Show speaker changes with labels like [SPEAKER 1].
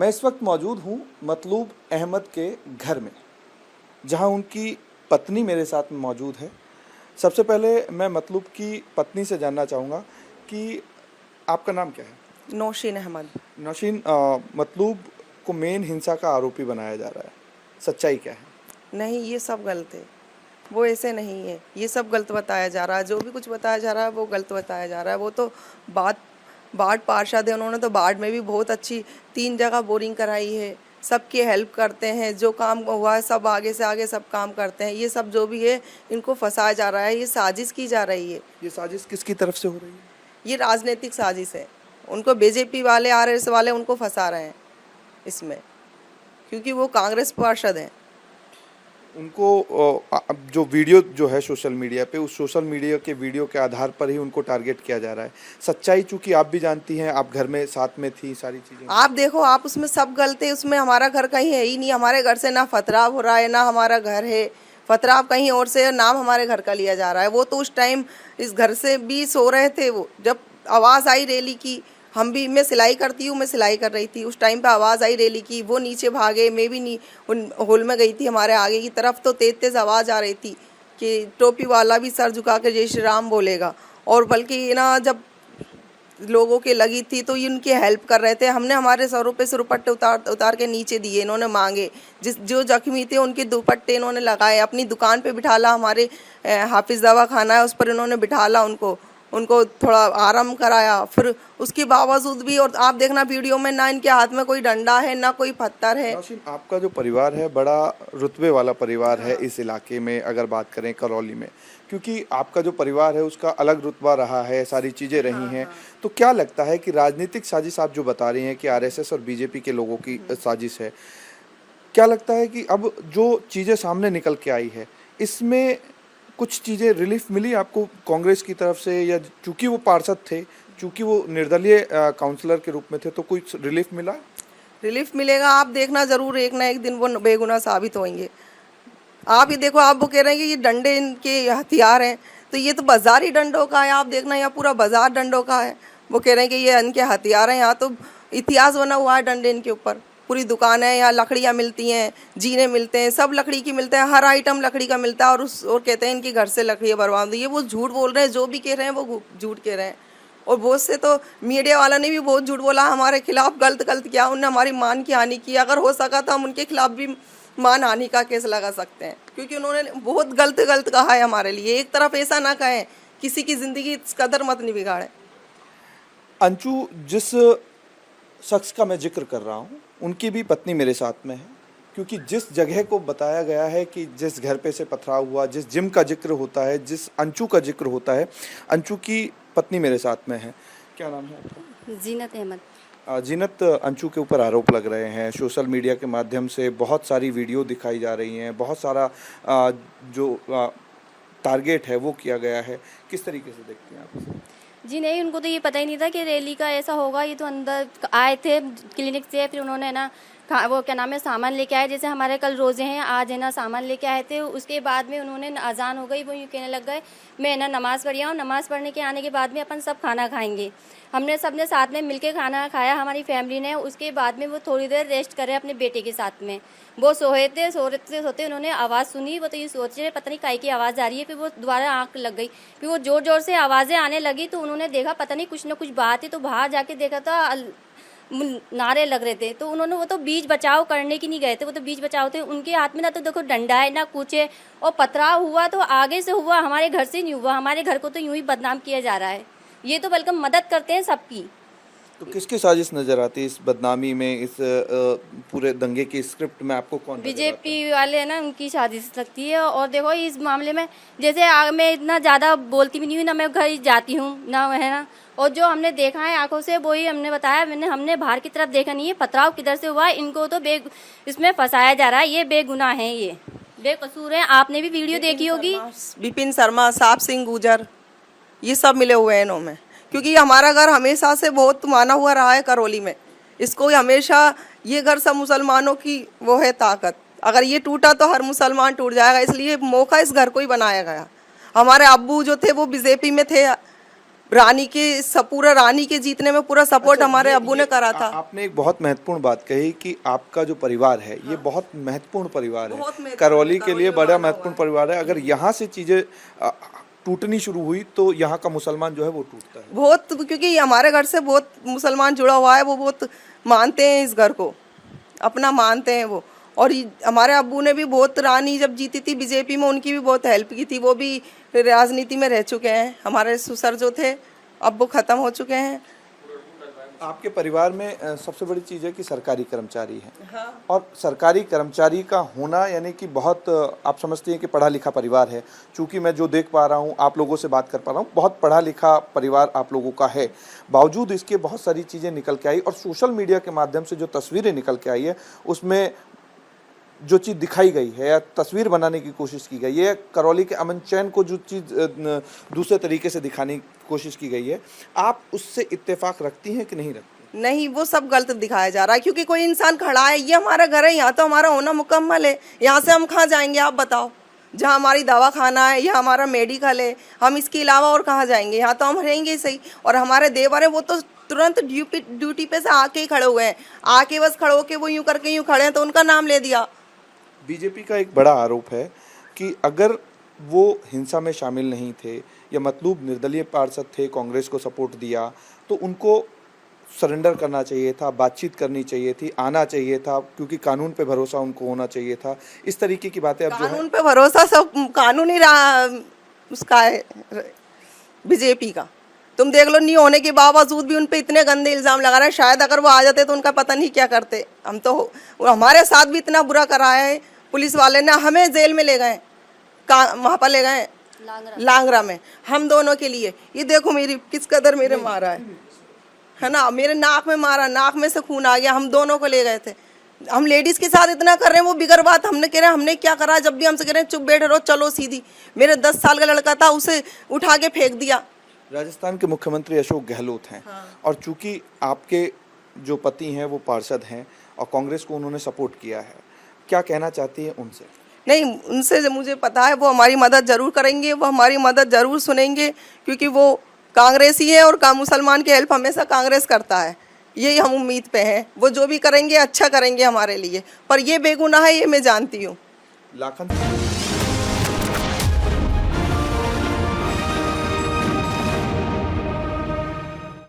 [SPEAKER 1] मैं इस वक्त मौजूद हूँ मतलूब अहमद के घर में, जहाँ उनकी पत्नी मेरे साथ में मौजूद है। सबसे पहले मैं मतलूब की पत्नी से जानना चाहूँगा कि आपका नाम क्या है?
[SPEAKER 2] नौशीन अहमद।
[SPEAKER 1] नौशीन, मतलूब को मेन हिंसा का आरोपी बनाया जा रहा है, सच्चाई क्या है?
[SPEAKER 2] नहीं, ये सब गलत है, वो ऐसे नहीं है, ये सब गलत बताया जा रहा है। जो भी कुछ बताया जा रहा है वो गलत बताया जा रहा है। वो तो बाढ़ पार्षद है, उन्होंने तो बाढ़ में भी बहुत अच्छी 3 जगह बोरिंग कराई है, सबकी हेल्प करते हैं, जो काम हुआ है सब आगे से आगे सब काम करते हैं। ये सब जो भी है इनको फंसाया जा रहा है, ये साजिश की जा रही है।
[SPEAKER 1] ये साजिश किसकी तरफ से हो रही है?
[SPEAKER 2] ये राजनीतिक साजिश है, उनको बीजेपी वाले आरएसएस वाले उनको फंसा रहे हैं इसमें, क्योंकि वो कांग्रेस पार्षद हैं।
[SPEAKER 1] उनको जो वीडियो जो है सोशल मीडिया पे, उस सोशल मीडिया के वीडियो के आधार पर ही उनको टारगेट किया जा रहा है। सच्चाई चूंकि आप भी जानती हैं, आप घर में साथ में थी, सारी चीज़ें
[SPEAKER 2] आप देखो, आप उसमें सब गलत है, उसमें हमारा घर कहीं है ही नहीं। हमारे घर से ना फतराव हो रहा है, ना हमारा घर है, फतराव कहीं और से, नाम हमारे घर का लिया जा रहा है। वो तो उस टाइम इस घर से भी सो रहे थे, वो जब आवाज़ आई रैली की, हम भी, मैं सिलाई करती हूँ, मैं सिलाई कर रही थी, उस टाइम पे आवाज़ आई रैली की, वो नीचे भागे, मैं भी नहीं उन हॉल में गई थी हमारे आगे की तरफ, तो तेज तेज आवाज़ आ रही थी कि टोपी वाला भी सर झुका के जय श्री राम बोलेगा। और बल्कि ना जब लोगों के लगी थी तो ये उनकी हेल्प कर रहे थे। हमने हमारे सरों पे दुपट्टे उतार के नीचे दिए, इन्होंने मांगे। जो जख्मी थे उनके दुपट्टे इन्होंने लगाए, अपनी दुकान पे बिठाला, हमारे हाफिज दवा खाना है उस पर इन्होंने बिठाला, उनको थोड़ा आराम कराया। फिर उसके बावजूद भी, और आप देखना वीडियो में, ना इनके हाथ में कोई डंडा है ना कोई पत्थर है।
[SPEAKER 1] आपका जो परिवार है बड़ा रुतबे वाला परिवार है इस इलाके में, अगर बात करें करौली में, क्योंकि आपका जो परिवार है उसका अलग रुतबा रहा है, सारी चीज़ें रही हैं। तो क्या लगता है कि राजनीतिक साजिश आप जो बता रही हैं कि आरएसएस और बीजेपी के लोगों की साजिश है, क्या लगता है कि अब जो चीज़ें सामने निकल के आई है इसमें कुछ चीज़ें रिलीफ मिली आपको कांग्रेस की तरफ से, या चूंकि वो पार्षद थे, चूंकि वो निर्दलीय काउंसलर के रूप में थे, तो कुछ रिलीफ मिला?
[SPEAKER 2] रिलीफ मिलेगा, आप देखना जरूर, एक ना एक दिन वो बेगुनाह साबित होंगे। आप ये देखो, आप वो कह रहे हैं कि ये डंडे इनके हथियार हैं, तो ये तो बाजार ही डंडों का है। आप देखना, यहाँ पूरा बाजार डंडों का है। वो कह रहे हैं कि ये इनके हथियार हैं, यहाँ तो इतिहास बना हुआ है डंडे इनके ऊपर। पूरी दुकान है, यहाँ लकड़ियाँ मिलती हैं, जीने मिलते हैं, सब लकड़ी की मिलते हैं, हर आइटम लकड़ी का मिलता है। और कहते हैं इनके घर से लकड़ियाँ बर्बाद हुई है। वो झूठ बोल रहे हैं, जो भी कह रहे हैं वो झूठ कह रहे हैं। और बहुत से तो मीडिया वाला ने भी बहुत झूठ बोला हमारे खिलाफ, गलत किया, उनने हमारी मान की हानि की। अगर हो सका तो हम उनके खिलाफ भी मान हानि का केस लगा सकते हैं, क्योंकि उन्होंने बहुत गलत कहा है हमारे लिए। एक तरफ ऐसा ना कहें, किसी की ज़िंदगी इस कदर मत नहीं बिगाड़े।
[SPEAKER 1] अंशु, जिस शख्स का मैं जिक्र कर रहा हूँ उनकी भी पत्नी मेरे साथ में है, क्योंकि जिस जगह को बताया गया है कि जिस घर पे से पथराव हुआ, जिस जिम का जिक्र होता है, जिस अंशु का जिक्र होता है, अंशु की पत्नी मेरे साथ में है। क्या नाम है आपका?
[SPEAKER 3] जीनत अहमद।
[SPEAKER 1] जीनत, अंशु के ऊपर आरोप लग रहे हैं, सोशल मीडिया के माध्यम से बहुत सारी वीडियो दिखाई जा रही हैं, बहुत सारा जो टारगेट है वो किया गया है। किस तरीके से देखते हैं आप इसे?
[SPEAKER 3] जी नहीं, उनको तो ये पता ही नहीं था कि रैली का ऐसा होगा। ये तो अंदर आए थे क्लिनिक से, फिर उन्होंने ना वो क्या नाम है सामान लेके आए, जैसे हमारे कल रोज़े हैं, आज है ना सामान लेके आए थे। उसके बाद में उन्होंने अजान हो गई, वो यूँ कहने लग गए मैं ना नमाज़ पढ़ी हूँ, नमाज़ पढ़ने के आने के बाद में अपन सब खाना खाएंगे। हमने सबने साथ में मिलके खाना खाया, हमारी फैमिली ने। उसके बाद में वो थोड़ी देर रेस्ट करे अपने बेटे के साथ में। वो सोते उन्होंने आवाज़ सुनी, वो तो ये सोच रहे पता नहीं काहे की आवाज़ आ रही है। फिर वो दोबारा आँख लग गई, फिर वो ज़ोर ज़ोर से आवाज़ें आने लगी, तो उन्होंने देखा पता नहीं कुछ ना कुछ बात है। तो बाहर जाके देखा था नारे लग रहे थे, तो उन्होंने, वो तो बीच बचाव करने की नहीं गए थे, वो तो बीच बचाव थे। उनके हाथ में ना तो देखो डंडा है ना कुछ है, और पथराव हुआ तो आगे से हुआ, हमारे घर से नहीं हुआ। हमारे घर को तो यूं ही बदनाम किया जा रहा है। ये तो बल्कि मदद करते हैं सबकी।
[SPEAKER 1] तो किसकी साजिश नजर आती है इस बदनामी में, इस पूरे दंगे की स्क्रिप्ट में आपको कौन?
[SPEAKER 3] बीजेपी वाले है ना, उनकी साजिश लगती है। और देखो इस मामले में, जैसे मैं इतना ज़्यादा बोलती भी नहीं हूँ ना, मैं घर जाती हूँ ना, है ना। और जो हमने देखा है आंखों से वही हमने बताया। हमने बाहर की तरफ देखा नहीं है, पथराव किधर से हुआ, इनको तो इसमें फंसाया जा रहा है। ये बेगुनाह है, ये बेकसूर है। आपने भी वीडियो देखी होगी।
[SPEAKER 2] विपिन शर्मा, साहब सिंह गुजर, ये सब मिले हुए हैं इन्हों में, क्योंकि हमारा घर हमेशा से बहुत माना हुआ रहा है करौली में। इसको हमेशा, ये घर सब मुसलमानों की वो है ताकत, अगर ये टूटा तो हर मुसलमान टूट जाएगा, इसलिए मौका इस घर को ही बनाया गया। हमारे अब्बू जो थे वो बीजेपी में थे, रानी के पूरा रानी के जीतने में पूरा सपोर्ट हमारे अब्बू ने करा था।
[SPEAKER 1] आपने एक बहुत महत्वपूर्ण बात कही कि आपका जो परिवार है ये बहुत महत्वपूर्ण परिवार
[SPEAKER 2] बहुत
[SPEAKER 1] है,
[SPEAKER 2] महत्वपूर्ण,
[SPEAKER 1] करौली के लिए
[SPEAKER 2] करौली
[SPEAKER 1] बड़ा
[SPEAKER 2] में
[SPEAKER 1] महत्वपूर्ण परिवार है। अगर यहाँ से चीजें टूटनी शुरू हुई तो यहाँ का मुसलमान जो है वो टूटता है
[SPEAKER 2] बहुत, क्योंकि हमारे घर से बहुत मुसलमान जुड़ा हुआ है, वो बहुत मानते हैं इस घर को, अपना मानते हैं वो। और हमारे अब्बू ने भी बहुत, रानी जब जीती थी बीजेपी में उनकी भी बहुत हेल्प की थी, वो भी राजनीति में रह चुके हैं। हमारे ससुर जो थे अब वो ख़त्म हो चुके हैं।
[SPEAKER 1] आपके परिवार में सबसे बड़ी चीज़ है कि सरकारी कर्मचारी हैं। हाँ। और सरकारी कर्मचारी का होना यानी कि बहुत, आप समझते हैं कि पढ़ा लिखा परिवार है। चूँकि मैं जो देख पा रहा हूँ, आप लोगों से बात कर पा रहा हूँ, बहुत पढ़ा लिखा परिवार आप लोगों का है। बावजूद इसके बहुत सारी चीज़ें निकल के आई और सोशल मीडिया के माध्यम से जो तस्वीरें निकल के आई है उसमें जो चीज़ दिखाई गई है या तस्वीर बनाने की कोशिश की गई है, करौली के अमन चैन को जो चीज़ दूसरे तरीके से दिखाने की कोशिश की गई है, आप उससे इत्तेफाक रखती हैं कि नहीं रखती?
[SPEAKER 2] नहीं, वो सब गलत दिखाया जा रहा है, क्योंकि कोई इंसान खड़ा है, ये हमारा घर है, यहाँ तो हमारा होना मुकम्मल है। यहाँ से हम कहाँ जाएंगे आप बताओ? जहाँ हमारी दवा खाना है या हमारा मेडिकल है, हम इसके अलावा और कहाँ जाएंगे? यहाँ तो हम रहेंगे सही। और हमारे देवर है वो तो तुरंत ड्यूटी पे से आके ही खड़े हुए हैं, आके बस खड़े होके वो यूँ करके यूँ खड़े हैं तो उनका नाम ले दिया।
[SPEAKER 1] बीजेपी का एक बड़ा आरोप है कि अगर वो हिंसा में शामिल नहीं थे या मतलूब निर्दलीय पार्षद थे, कांग्रेस को सपोर्ट दिया, तो उनको सरेंडर करना चाहिए था, बातचीत करनी चाहिए थी, आना चाहिए था, क्योंकि कानून पे भरोसा उनको होना चाहिए था। इस तरीके की बातें अब जो है,
[SPEAKER 2] कानून पे भरोसा सब कानूनी उसका है बीजेपी का। तुम देख लो, नहीं होने के बावजूद भी उन पे इतने गंदे इल्जाम लगा रहे हैं। शायद अगर वो आ जाते तो उनका पता नहीं क्या करते। हम तो, हमारे साथ भी इतना बुरा कराया है पुलिस वाले ने, हमें जेल में ले गए, वहाँ पर ले गए लांगरा में, हम दोनों के लिए। ये देखो मेरी किस कदर मेरे मारा है ना, मेरे नाक में मारा, नाक में से खून आ गया, हम दोनों को ले गए थे। हम लेडीज के साथ इतना कर रहे हैं, वो बिगर बात हमने कह रहे हैं हमने क्या करा। जब भी हमसे कह रहे हैं चुप बैठे रहो, चलो सीधी। मेरे 10 साल का लड़का था, उसे उठा के फेंक दिया।
[SPEAKER 1] राजस्थान के मुख्यमंत्री अशोक गहलोत हैं। हाँ। और चूंकि आपके जो पति हैं वो पार्षद हैं और कांग्रेस को उन्होंने सपोर्ट किया है, क्या कहना चाहती है उनसे?
[SPEAKER 2] नहीं, उनसे मुझे पता है वो हमारी मदद ज़रूर करेंगे, वो हमारी मदद ज़रूर सुनेंगे, क्योंकि वो कांग्रेसी है और मुसलमान की हेल्प हमेशा कांग्रेस करता है। यही हम उम्मीद पे हैं, वो जो भी करेंगे अच्छा करेंगे हमारे लिए। पर ये बेगुनाह है, ये मैं जानती हूँ।
[SPEAKER 1] लाखन